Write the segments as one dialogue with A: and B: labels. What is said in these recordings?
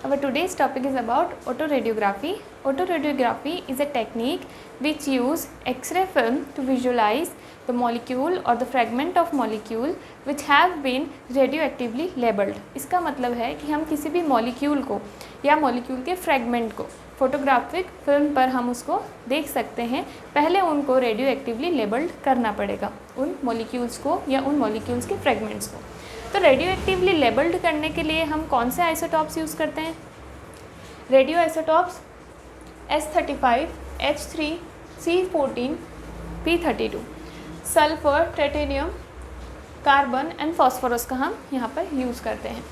A: Our today's topic is about autoradiography. Autoradiography is a technique which use X-ray film to visualize the molecule or the fragment of molecule which have been radioactively labeled. इसका मतलब है कि हम किसी भी molecule को या molecule के फ्रैगमेंट को फोटोग्राफिक फिल्म पर हम उसको देख सकते हैं। पहले उनको रेडियो लेबल्ड करना पड़ेगा, उन मॉलिक्यूल्स को या उन मॉलिक्यूल्स के फ्रैगमेंट्स को। तो रेडियो एक्टिवली लेबल्ड करने के लिए हम कौन से आइसोटॉप्स यूज़ करते हैं? Radio isotopes S35, H3, C14, P32, sulphur, tritium, carbon and phosphorus का हम यहाँ पर यूज़ करते हैं।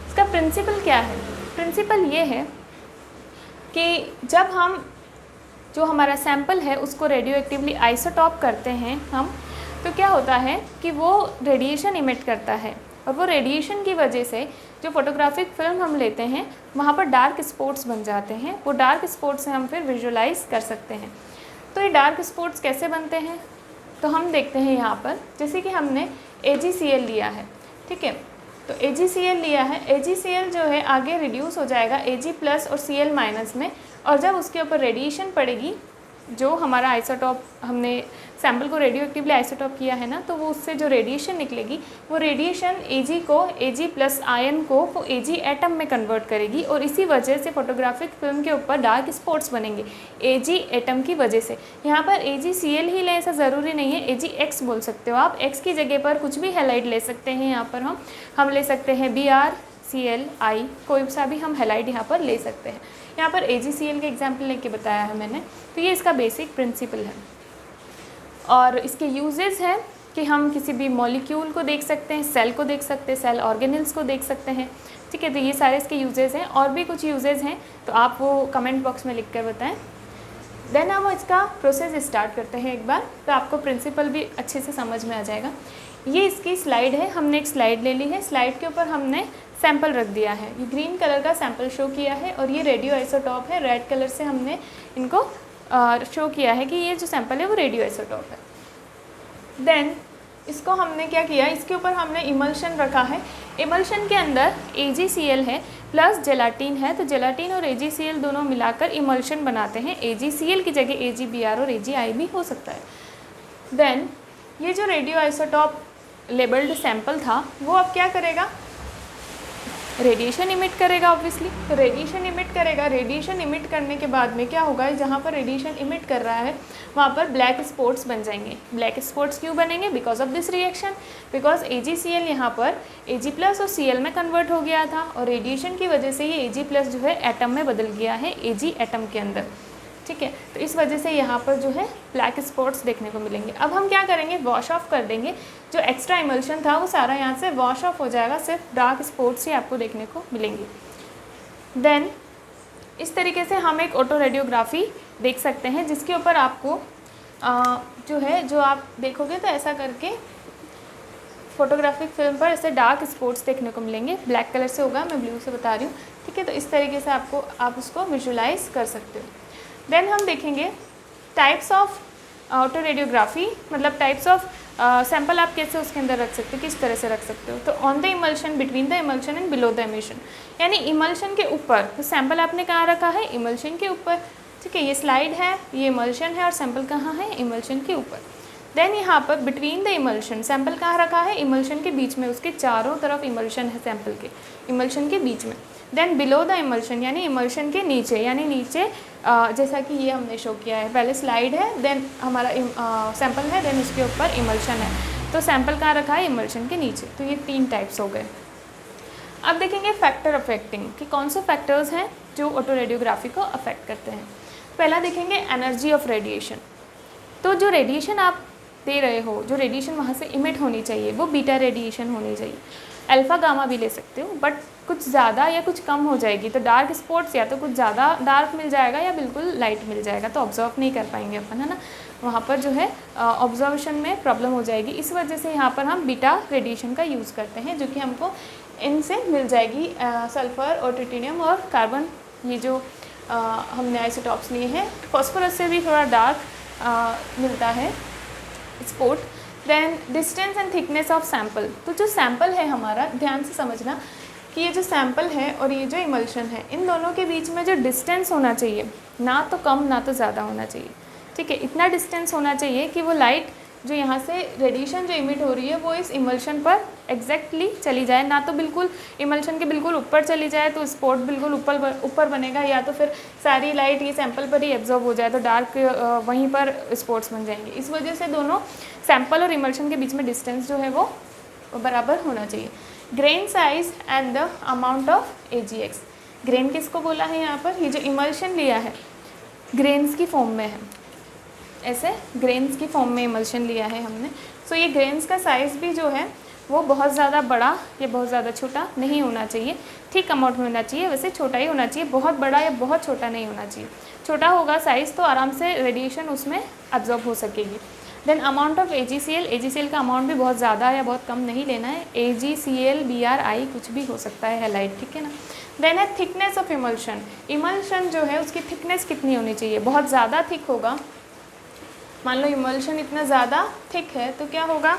A: इसका प्रिंसिपल क्या है? प्रिंसिपल ये है कि जब हम जो हमारा सैंपल है उसको रेडियो एक्टिवली आइसोटॉप करते हैं हम, तो क्या होता है कि वो रेडिएशन इमिट करता है और वो रेडिएशन की वजह से जो फोटोग्राफिक फिल्म हम लेते हैं वहाँ पर डार्क स्पॉट्स बन जाते हैं। वो डार्क स्पॉट्स से हम फिर विजुलाइज कर सकते हैं। तो ये डार्क स्पॉट्स कैसे बनते हैं तो हम देखते हैं यहाँ पर, जैसे कि हमने AgCl लिया है, ठीक है। तो AgCl लिया है, AgCl जो है आगे रिड्यूस हो जाएगा Ag+ और Cl- में, और जब उसके ऊपर रेडिएशन पड़ेगी, जो हमारा आइसोटॉप हमने सैम्पल को रेडियो एक्टिवली आइसोटॉप किया है ना, तो वो उससे जो रेडिएशन निकलेगी वो रेडिएशन Ag+ आयन को वो Ag एटम में कन्वर्ट करेगी और इसी वजह से फोटोग्राफिक फिल्म के ऊपर डार्क स्पॉट्स बनेंगे Ag एटम की वजह से। यहाँ पर AgCl ही लें ऐसा ज़रूरी नहीं है, AgX बोल सकते हो आप। X की जगह पर कुछ भी हैलाइड ले सकते हैं। यहाँ पर हम ले सकते हैं BrClI, कोई सा भी हम हैलाइड यहाँ पर ले सकते हैं। यहाँ पर AgCl के एग्जाम्पल लेके बताया है मैंने। तो ये इसका बेसिक प्रिंसिपल है और इसके यूजेस हैं कि हम किसी भी मॉलिक्यूल को देख सकते हैं, सेल को देख सकते हैं, सेल ऑर्गेनल्स को देख सकते हैं, ठीक है। तो ये सारे इसके यूजेस हैं। और भी कुछ यूजेस हैं तो आप वो कमेंट बॉक्स में लिख कर बताएं। देन हम इसका प्रोसेस स्टार्ट करते हैं एक बार, तो आपको प्रिंसिपल भी अच्छे से समझ में आ जाएगा। ये इसकी स्लाइड है, हमने एक स्लाइड ले ली है। स्लाइड के ऊपर हमने सैंपल रख दिया है। ये ग्रीन कलर का सैंपल शो किया है और ये रेडियो आइसोटॉप है। रेड कलर से हमने इनको शो किया है कि ये जो सैंपल है वो रेडियो आइसोटॉप है। देन इसको हमने क्या किया, इसके ऊपर हमने इमल्शन रखा है। इमल्शन के अंदर AgCl है प्लस जेलाटिन है, तो जेलाटिन और AgCl दोनों मिलाकर इमल्शन बनाते हैं। AgCl की जगह AgBr और AgI भी हो सकता है। देन ये जो रेडियो आइसोटॉप लेबल्ड सैंपल था वो अब क्या करेगा, रेडिएशन इमिट करेगा ऑब्वियसली। तो रेडिएशन इमिट करेगा। रेडिएशन इमिट करने के बाद में क्या होगा, जहाँ पर रेडिएशन इमिट कर रहा है वहाँ पर ब्लैक स्पॉट्स बन जाएंगे। ब्लैक स्पॉट्स क्यों बनेंगे? Because of this reaction. Because AgCl यहाँ पर Ag+ और Cl में कन्वर्ट हो गया था और रेडिएशन की वजह से ये Ag+ जो है एटम में बदल गया है, Ag एटम के अंदर, ठीक है। तो इस वजह से यहाँ पर जो है ब्लैक स्पॉट्स देखने को मिलेंगे। अब हम क्या करेंगे, वॉश ऑफ कर देंगे। जो एक्स्ट्रा इमल्शन था वो सारा यहाँ से वॉश ऑफ हो जाएगा, सिर्फ डार्क स्पॉट्स ही आपको देखने को मिलेंगे। देन इस तरीके से हम एक ऑटो रेडियोग्राफी देख सकते हैं, जिसके ऊपर आपको जो आप देखोगे तो ऐसा करके फोटोग्राफिक फिल्म पर ऐसे डार्क स्पॉट्स देखने को मिलेंगे। ब्लैक कलर से होगा, मैं ब्लू से बता रही हूँ, ठीक है। तो इस तरीके से आप उसको विजुलाइज कर सकते हो। देन हम देखेंगे टाइप्स ऑफ ऑटो रेडियोग्राफी, मतलब टाइप्स ऑफ सैंपल आप कैसे उसके अंदर रख सकते हो, किस तरह से रख सकते हो। तो on the emulsion, between the emulsion and below the emulsion, यानी इमल्शन के ऊपर। तो सैंपल आपने कहाँ रखा है, इमल्शन के ऊपर, ठीक है। ये स्लाइड है, ये इमल्शन है और सैंपल कहाँ है, इमल्शन के ऊपर। देन यहाँ पर बिटवीन द इमल्शन, सैंपल कहाँ रखा है, इमल्शन के बीच में, उसके चारों तरफ इमल्शन है सैंपल के, इमल्शन के बीच में। देन बिलो द इमल्शन, यानी इमल्शन के नीचे, यानी नीचे जैसा कि ये हमने शो किया है। पहले स्लाइड है, देन हमारा सैंपल है, देन उसके ऊपर इमल्शन है। तो सैंपल कहाँ रखा है, इमल्शन के नीचे। तो ये 3 टाइप्स हो गए। अब देखेंगे फैक्टर अफेक्टिंग कि कौन से फैक्टर्स हैं जो ऑटो रेडियोग्राफी को अफेक्ट करते हैं। पहला देखेंगे एनर्जी ऑफ रेडिएशन। तो जो रेडिएशन आप दे रहे हो, जो रेडिएशन वहाँ से इमिट होनी चाहिए वो बीटा रेडिएशन होनी चाहिए। अल्फ़ा गामा भी ले सकते हो, बट कुछ ज़्यादा या कुछ कम हो जाएगी तो डार्क स्पॉट्स या तो कुछ ज़्यादा डार्क मिल जाएगा या बिल्कुल लाइट मिल जाएगा, तो ऑब्जर्व नहीं कर पाएंगे अपन, है ना। वहाँ पर जो है ऑब्जर्वेशन में प्रॉब्लम हो जाएगी। इस वजह से यहाँ पर हम बीटा रेडिएशन का यूज़ करते हैं, जो कि हमको इनसे मिल जाएगी, सल्फ़र और ट्रिटियम और कार्बन, ये जो हमने आइसोटॉप्स लिए हैं। फॉस्फोरस से भी थोड़ा डार्क मिलता है spot. Then distance and thickness of sample. तो जो सैंपल है हमारा, ध्यान से समझना, कि ये जो सैंपल है और ये जो इमल्शन है, इन दोनों के बीच में जो डिस्टेंस होना चाहिए, ना तो कम ना तो ज़्यादा होना चाहिए, ठीक है। इतना डिस्टेंस होना चाहिए कि वो लाइट जो यहाँ से रेडिएशन जो इमिट हो रही है वो इस इमल्शन पर एग्जैक्टली चली जाए, ना तो बिल्कुल इमल्शन के बिल्कुल ऊपर चली जाए तो स्पॉट बिल्कुल ऊपर बनेगा, या तो फिर सारी लाइट ये सैंपल पर ही एब्जॉर्ब हो जाए तो डार्क वहीं पर स्पॉट्स बन जाएंगे। इस वजह से दोनों सैंपल और इमल्शन के बीच में डिस्टेंस जो है वो बराबर होना चाहिए। Grain size and the amount of AgX। Grain किसको बोला है यहाँ पर, ये जो इमल्शन लिया है ग्रेन्स की फॉर्म में है, ऐसे ग्रेन्स की फॉर्म में इमल्शन लिया है हमने। सो ये ग्रेन्स का साइज़ भी जो है वो बहुत ज़्यादा बड़ा या बहुत ज़्यादा छोटा नहीं होना चाहिए, ठीक अमाउंट में होना चाहिए, वैसे छोटा ही होना चाहिए, बहुत बड़ा या बहुत छोटा नहीं होना चाहिए। छोटा होगा साइज़ तो आराम से रेडिएशन उसमें एब्जॉर्ब हो सकेगी। देन अमाउंट ऑफ AgCl का अमाउंट भी बहुत ज़्यादा या बहुत कम नहीं लेना है, AgCl Bri कुछ भी हो सकता है हैलाइड, ठीक है ना। देन है थिकनेस ऑफ इमल्शन। इमल्शन जो है उसकी थिकनेस कितनी होनी चाहिए, बहुत ज़्यादा थिक होगा, मान लो इमल्शन इतना ज़्यादा थिक है तो क्या होगा,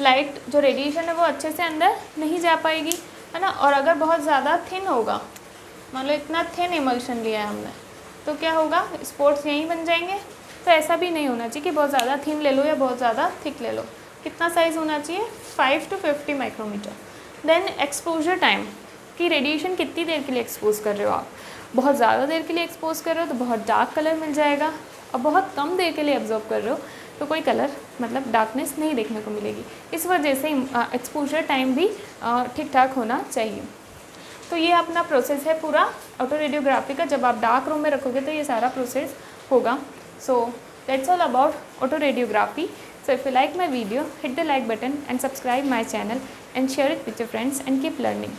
A: लाइट जो रेडिएशन है वो अच्छे से अंदर नहीं जा पाएगी, है ना। और अगर बहुत ज़्यादा थिन होगा, मान लो इतना थिन इमल्शन लिया है हमने, तो क्या होगा, स्पॉट्स यहीं बन जाएंगे। तो ऐसा भी नहीं होना चाहिए कि बहुत ज़्यादा थिन ले लो या बहुत ज़्यादा थिक ले लो। कितना साइज़ होना चाहिए, 5 to 50 micrometre. Then exposure time, कि रेडिएशन कितनी देर के लिए एक्सपोज कर रहे हो आप। बहुत ज़्यादा देर के लिए एक्सपोज कर रहे हो तो बहुत डार्क कलर मिल जाएगा, और बहुत कम देर के लिए एब्जॉर्ब कर रहे हो तो कोई कलर मतलब डार्कनेस नहीं देखने को मिलेगी। इस वजह से एक्सपोजर टाइम भी ठीक ठाक होना चाहिए। तो ये अपना प्रोसेस है पूरा ऑटो रेडियोग्राफी का। जब आप डार्क रूम में रखोगे तो ये सारा प्रोसेस होगा। So that's all about auto radiography. So if you like my video, hit the like button and subscribe my channel and share it with your friends and keep learning.